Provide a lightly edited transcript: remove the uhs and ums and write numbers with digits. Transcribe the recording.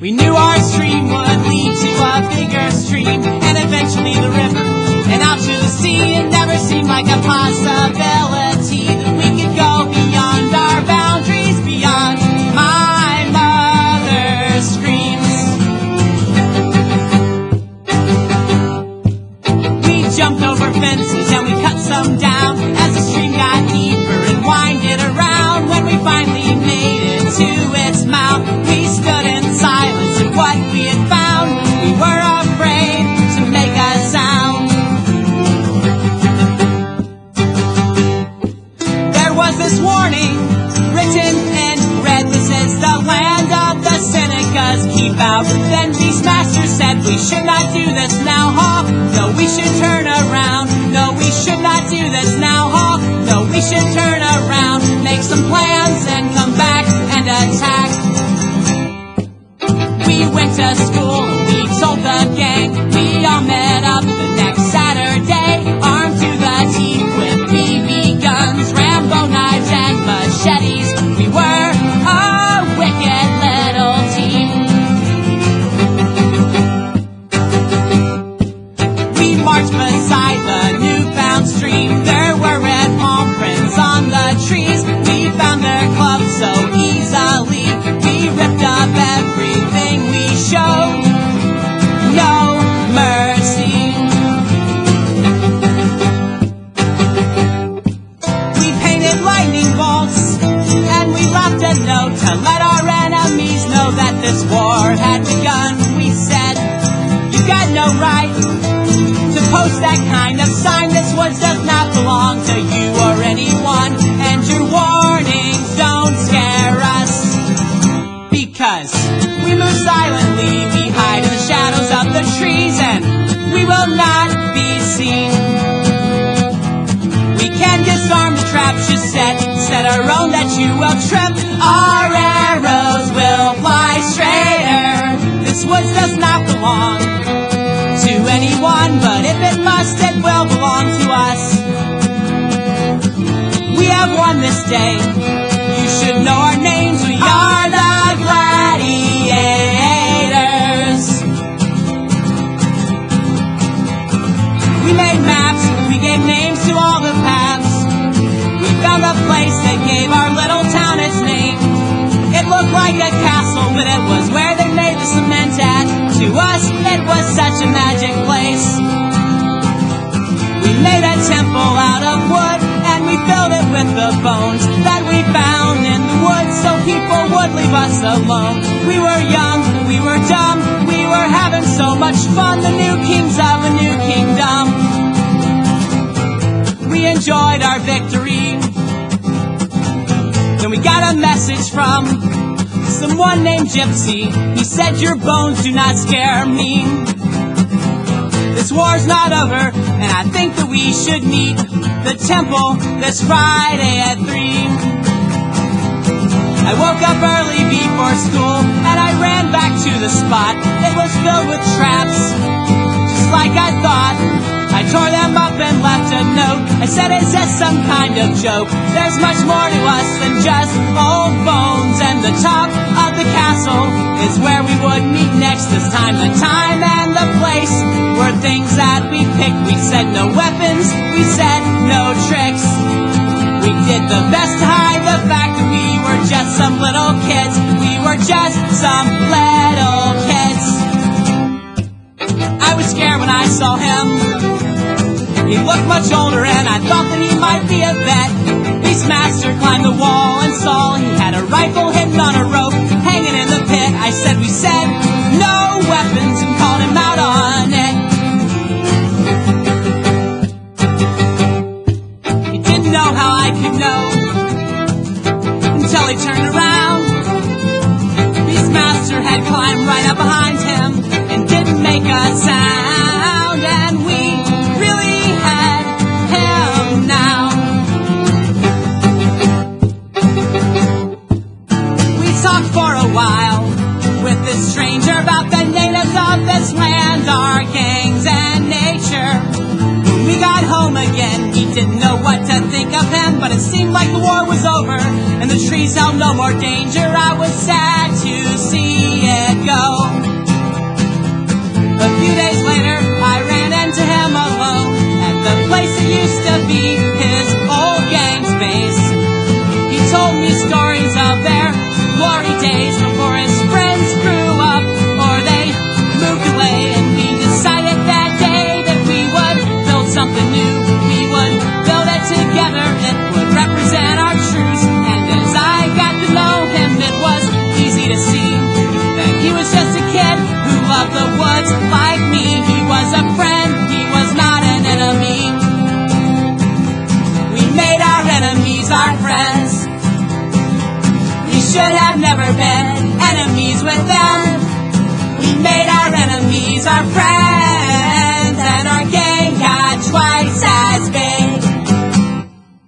We knew our stream would lead to a bigger stream, and eventually the river, and out to the sea. It never seemed like a possibility that we could go beyond our boundaries, beyond my mother's screams. We jumped over fences and we cut some down as the stream got deeper and winded around. When we finally made it to its mouth, we stood in silence at what we had found. We were afraid to make a sound. There was this warning written in red that says the land of the Senecas keep out. Then Beastmaster said we should not do this now, Hawk. No, we should turn around. No, we should not do this now, Hawk. No, we should turn around, make some plans and come back and attack. We went to school, we told the gang, we all met up the next Saturday, armed to the teeth with BB guns, Rambo knives and machetes. We were a wicked little team. We marched beside the newfound stream. There were red palm prints on the trees. We found their clubs so easily. We ripped up everything we showed. No mercy. We painted lightning bolts and we left a note to let our enemies know that this war had begun. We said, you got no right to post that kind of sign. This woods does not belong to you or anyone, and your warnings don't scare us, because we move silently, we hide in the shadows of the trees, and we will not be seen. We can disarm the traps you set our own that you will trip. Our arrows will fly straighter. This woods does not belong to anyone, but if it must, it will belong to us. We have won this day. You should know our names. We are the gladiators. We made maps. We gave names to all the paths. We found a place that gave our little town its name. It looked like a castle, but it was where they made the cement at. To us, it was such a magic place. We made a temple out of wood, and we filled it with the bones that we found in the woods, so people would leave us alone. We were young, we were dumb, we were having so much fun, the new kings of a new kingdom. We enjoyed our victory. Then we got a message from someone named Gypsy. He said, your bones do not scare me. This war's not over, and I think that we should meet the temple this Friday at 3. I woke up early before school, and I ran back to the spot. It was filled with traps, just like I thought. I tore them up and left a note. I said, is this some kind of joke? There's much more to us than just old bones, and the top of the castle is where we would meet next. This time, the time and the place were things that we picked. We said no weapons, we said no tricks. We did the best to hide the fact that we were just some little kids. We were just some little kids. I was scared when I saw him. He looked much older and I thought that he might be a vet. Beastmaster climbed the wall and saw he had a rifle hidden on a rope hanging in the pit. I said, we said no weapons, and called him out on it. He didn't know how I could know until he turned around. Beastmaster had climbed right up behind him and didn't make a sound, and we really had him now. We talked for a while with this stranger about the natives of this land, our gangs and nature. When we got home again, he didn't know what to think of him, but it seemed like the war was over and the trees held no more danger. I was sad to see it go. few days later, I ran into him alone at the place that used to be his old gang's base. He told me stories of their glory days before his friends grew up or they moved away, and we decided that day that we would build something new. We would build it together, it would represent our truths. And as I got to know him, it was easy to see that he was just a kid who loved the woods like me. He was a friend, he was not an enemy. We made our enemies our friends. We should have never been enemies with them. We made our enemies our friends.